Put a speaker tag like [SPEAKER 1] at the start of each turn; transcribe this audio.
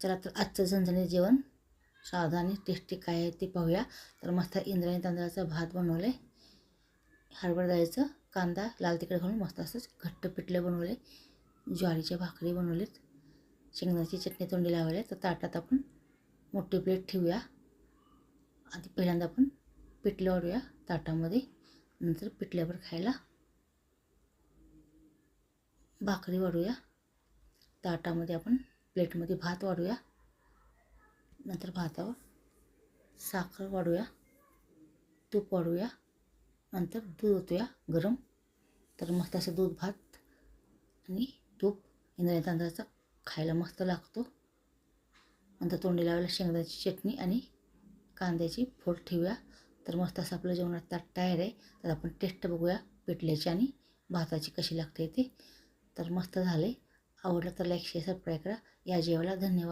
[SPEAKER 1] चला तर आजचं झणझणीत जेवण साधं आणि टेस्टी काय आहे ते पाहूया. तर मस्त इंद्रायणी तांदळाचा भात बनवले, हरभरा डाळीचं कांदा लाल तिखट घालून मस्त असंच घट्ट पिठले बनवले, ज्वारीच्या भाकरी बनवलेत, शेंगदाण्याची चटणी तोंडी लावले. तर ताटात आपण मोठी प्लेट ठेवूया. आधी पहिल्यांदा आपण पिठलं वाढूया ताटामध्ये, नंतर पिठल्यावर खायला भाकरी वाढूया. ताटामध्ये आपण प्लेटमध्ये भात वाढूया, नंतर भातावर साखर वाढूया, तूप वाढूया, नंतर दूध ओतूया गरम. तर मस्त असं दूध भात आणि तूप इंद्रायणी तांदळाचा खायला मस्त लागतो. नंतर तोंडी लावायला शेंगदाण्याची चटणी आणि कांद्याची फोड ठेवूया. तर मस्त असं आपलं जेवणात ताट तयार आहे. तर आपण टेस्ट बघूया पिठल्याची आणि भाताची कशी लागते ते. तर मस्त झाले. आवडलं तर लाईक शेअर सबस्क्राईब करा. या जेवायला धन्यवाद.